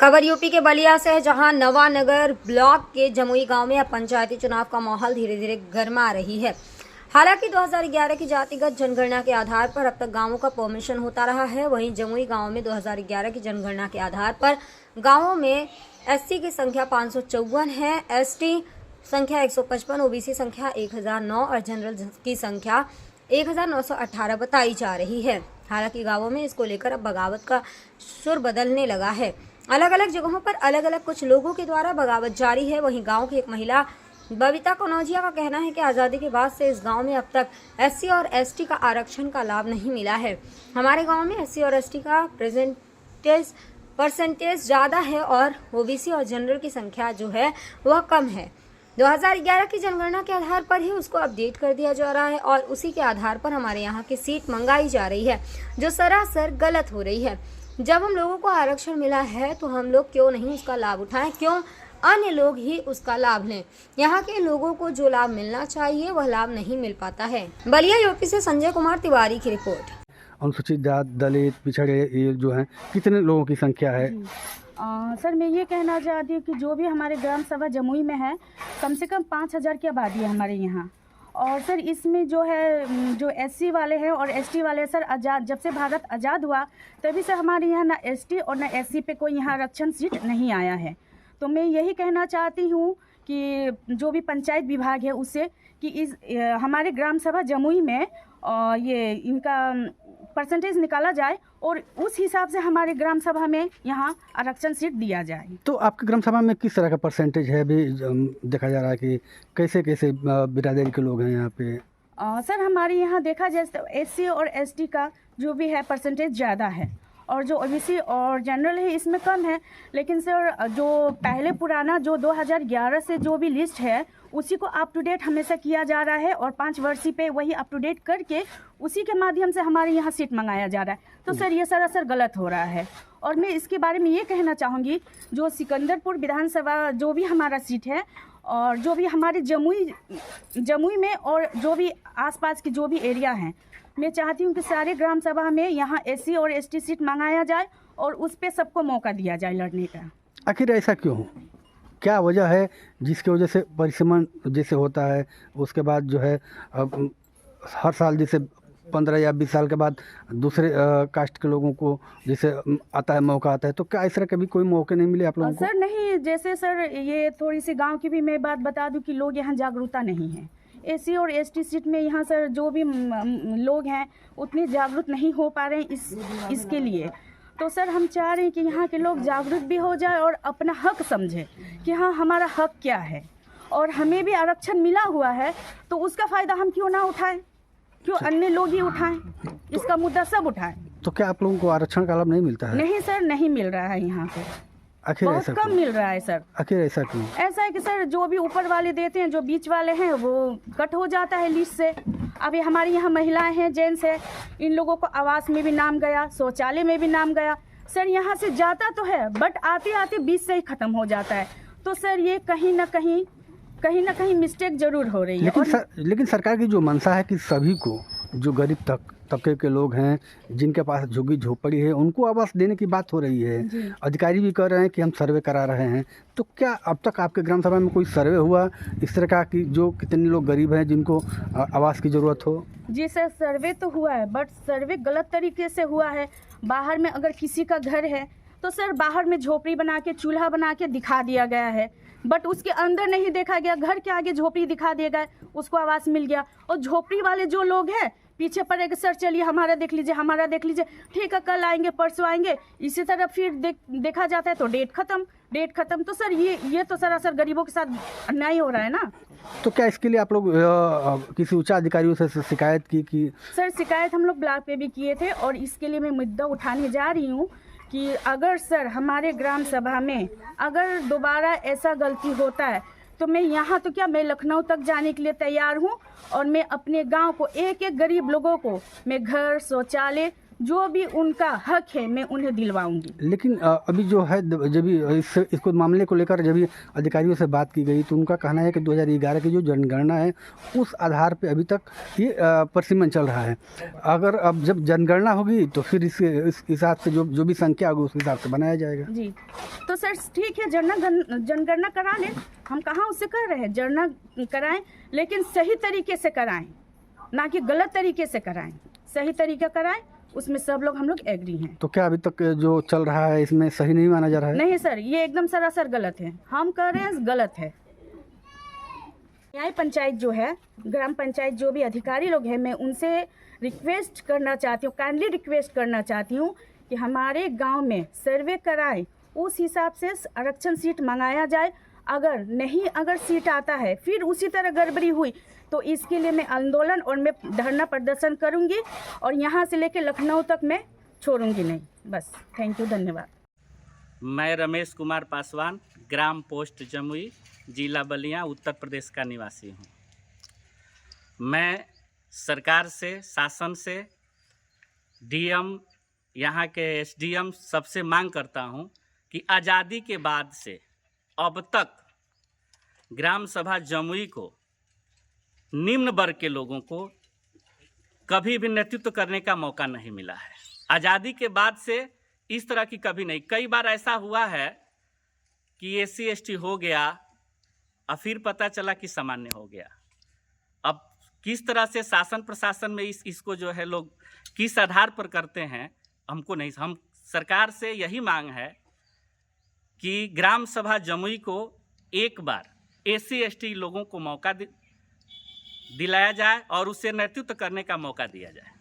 खबर यूपी के बलिया से है, जहां नवानगर ब्लॉक के जमुई गांव में अब पंचायती चुनाव का माहौल धीरे धीरे गर्मा रही है। हालांकि 2011 की जातिगत जनगणना के आधार पर अब तक गांवों का फॉर्मेशन होता रहा है। वहीं जमुई गांव में 2011 की जनगणना के आधार पर गांवों में एससी की संख्या 554 है, एसटी संख्या 155, ओबीसी संख्या 1009 और जनरल की संख्या 1918 बताई जा रही है। हालांकि गांवों में इसको लेकर अब बगावत का सुर बदलने लगा है। अलग अलग जगहों पर अलग अलग कुछ लोगों के द्वारा बगावत जारी है। वहीं गांव की एक महिला बबीता कनौजिया का कहना है कि आज़ादी के बाद से इस गांव में अब तक एससी और एसटी का आरक्षण का लाभ नहीं मिला है। हमारे गांव में एससी और एसटी का परसेंटेज ज़्यादा है और ओबीसी और जनरल की संख्या जो है वह कम है। 2011 की जनगणना के आधार पर ही उसको अपडेट कर दिया जा रहा है और उसी के आधार पर हमारे यहाँ की सीट मंगाई जा रही है, जो सरासर गलत हो रही है। जब हम लोगों को आरक्षण मिला है तो हम लोग क्यों नहीं उसका लाभ उठाएं, क्यों अन्य लोग ही उसका लाभ लें। यहाँ के लोगों को जो लाभ मिलना चाहिए वह लाभ नहीं मिल पाता है। बलिया यूपी से संजय कुमार तिवारी की रिपोर्ट। अनुसूचित जाति, दलित, पिछड़े ये जो हैं कितने लोगों की संख्या है? सर मैं ये कहना चाहती हूँ कि जो भी हमारे ग्राम सभा जमुई में है, कम से कम 5000 की आबादी है हमारे यहाँ। और सर इसमें जो है जो एससी वाले हैं और एसटी वाले, सर आज़ाद जब से भारत आज़ाद हुआ तभी से हमारे यहाँ ना एसटी और ना एससी पे कोई यहाँ आरक्षण सीट नहीं आया है। तो मैं यही कहना चाहती हूँ कि जो भी पंचायत विभाग है उससे कि इस हमारे ग्राम सभा जमुई में ये इनका परसेंटेज निकाला जाए और उस हिसाब से हमारे ग्राम सभा में यहाँ आरक्षण सीट दिया जाए। तो आपके ग्राम सभा में किस तरह का परसेंटेज है? अभी देखा जा रहा है कि कैसे कैसे बिरादरी के लोग हैं यहाँ पे? सर हमारे यहाँ देखा जाए तो एससी और एसटी का जो भी है परसेंटेज ज़्यादा है और जो ओबीसी और जनरल है इसमें कम है। लेकिन सर जो पहले पुराना जो 2011 से जो भी लिस्ट है उसी को अप टू डेट हमेशा किया जा रहा है और 5 वर्षीय पे वही अप टू डेट करके उसी के माध्यम से हमारे यहाँ सीट मंगाया जा रहा है। तो सर ये सरासर गलत हो रहा है। और मैं इसके बारे में ये कहना चाहूँगी, जो सिकंदरपुर विधानसभा जो भी हमारा सीट है और जो भी हमारे जमुई में और जो भी आसपास के जो भी एरिया हैं, मैं चाहती हूँ कि सारे ग्राम सभा में यहाँ एससी और एसटी सीट मंगाया जाए और उस पर सबको मौका दिया जाए लड़ने का। आखिर ऐसा क्यों? क्या वजह है जिसकी वजह से परिसीमन जैसे होता है उसके बाद जो है हर साल जैसे 15 या 20 साल के बाद दूसरे कास्ट के लोगों को जैसे आता है मौका आता है, तो क्या इस तरह कभी कोई मौके नहीं मिले आप लोगों को? सर नहीं, जैसे सर ये थोड़ी सी गांव की भी मैं बात बता दूं कि लोग यहाँ जागरूकता नहीं है। एससी और एसटी सीट में यहाँ सर जो भी लोग हैं उतने जागरूक नहीं हो पा रहे हैं इसके लिए। तो सर हम चाह रहे हैं कि यहाँ के लोग जागरूक भी हो जाए और अपना हक समझे कि हाँ हमारा हक क्या है और हमें भी आरक्षण मिला हुआ है, तो उसका फ़ायदा हम क्यों ना उठाएं, क्यों अन्य लोग ही उठाएं, इसका मुद्दा सब उठाएं। तो क्या आप लोगों को आरक्षण का लाभ नहीं मिलता है? नहीं सर, नहीं मिल रहा है यहाँ पे, आखिर बहुत ऐसा कम मिल रहा है सर। आखिर ऐसा क्यों? ऐसा है कि सर जो भी ऊपर वाले देते हैं, जो बीच वाले हैं वो कट हो जाता है लिस्ट से। अभी हमारे यहाँ महिलाएं हैं, जेंट्स है, इन लोगों को आवास में भी नाम गया, शौचालय में भी नाम गया। सर यहाँ से जाता तो है बट आते आते बीच से ही ख़त्म हो जाता है। तो सर ये कहीं ना कहीं मिस्टेक जरूर हो रही है। लेकिन सरकार की जो मंशा है कि सभी को, जो गरीब तबके के लोग हैं जिनके पास झुग्गी झोपड़ी है, उनको आवास देने की बात हो रही है। अधिकारी भी कह रहे हैं कि हम सर्वे करा रहे हैं। तो क्या अब तक आपके ग्राम सभा में कोई सर्वे हुआ इस तरह का कि जो कितने लोग गरीब हैं जिनको आवास की ज़रूरत हो? जी सर, सर्वे तो हुआ है बट सर्वे गलत तरीके से हुआ है। बाहर में अगर किसी का घर है तो सर बाहर में झोपड़ी बना के, चूल्हा बना के दिखा दिया गया है, बट उसके अंदर नहीं देखा गया। घर के आगे झोपड़ी दिखा दिया गया, उसको आवास मिल गया। और झोपड़ी वाले जो लोग हैं पीछे पड़ेगा, सर चलिए हमारा देख लीजिए, हमारा देख लीजिए, ठीक है कल आएंगे परसों आएंगे, इसी तरह फिर देखा जाता है तो डेट खत्म। तो सर ये तो सरासर गरीबों के साथ अन्याय हो रहा है ना। तो क्या इसके लिए आप लोग किसी उच्च अधिकारियों से शिकायत की? सर शिकायत हम लोग ब्लॉक पे भी किए थे और इसके लिए मैं मुद्दा उठाने जा रही हूँ कि अगर सर हमारे ग्राम सभा में अगर दोबारा ऐसा गलती होता है तो मैं यहाँ तो क्या, मैं लखनऊ तक जाने के लिए तैयार हूँ और मैं अपने गांव को एक एक गरीब लोगों को मैं घर, शौचालय जो भी उनका हक है मैं उन्हें दिलवाऊंगी। लेकिन अभी जो है जब इसको मामले को लेकर जब अधिकारियों से बात की गई तो उनका कहना है कि 2011 की जो जनगणना है उस आधार पे अभी तक ये प्रसिमन चल रहा है। अगर अब जब जनगणना होगी तो फिर इस हिसाब से जो भी संख्या होगी उस हिसाब से बनाया जाएगा। जी तो सर ठीक है, जनगणना करा लें, हम कहाँ उससे कर रहे हैं, जनगणना कराएं लेकिन सही तरीके से कराएं, ना कि गलत तरीके से कराएं, सही तरीका कराएं, उसमें सब लोग हम लोग एग्री हैं। तो क्या अभी तक जो चल रहा है इसमें सही नहीं माना जा रहा है? नहीं सर, ये एकदम सरासर गलत है, हम कह रहे हैं गलत है। न्याय पंचायत जो है, ग्राम पंचायत जो भी अधिकारी लोग हैं, मैं उनसे रिक्वेस्ट करना चाहती हूँ, काइंडली रिक्वेस्ट करना चाहती हूँ कि हमारे गांव में सर्वे कराएं, उस हिसाब से आरक्षण सीट मंगाया जाए। अगर सीट आता है फिर उसी तरह गड़बड़ी हुई तो इसके लिए मैं आंदोलन और मैं धरना प्रदर्शन करूंगी और यहाँ से लेकर लखनऊ तक मैं छोड़ूंगी नहीं। बस, थैंक यू, धन्यवाद। मैं रमेश कुमार पासवान, ग्राम पोस्ट जमुई, जिला बलिया, उत्तर प्रदेश का निवासी हूँ। मैं सरकार से, शासन से, डीएम, यहाँ के एसडीएम सबसे मांग करता हूँ कि आज़ादी के बाद से अब तक ग्राम सभा जमुई को निम्न वर्ग के लोगों को कभी भी नेतृत्व करने का मौका नहीं मिला है। आज़ादी के बाद से इस तरह की कभी नहीं। कई बार ऐसा हुआ है कि एससी एसटी हो गया और फिर पता चला कि सामान्य हो गया। अब किस तरह से शासन प्रशासन में इसको जो है लोग किस आधार पर करते हैं हमको नहीं। हम सरकार से यही मांग है कि ग्राम सभा जमुई को एक बार एससी एसटी लोगों को मौका दिलाया जाए और उसे नेतृत्व करने का मौका दिया जाए।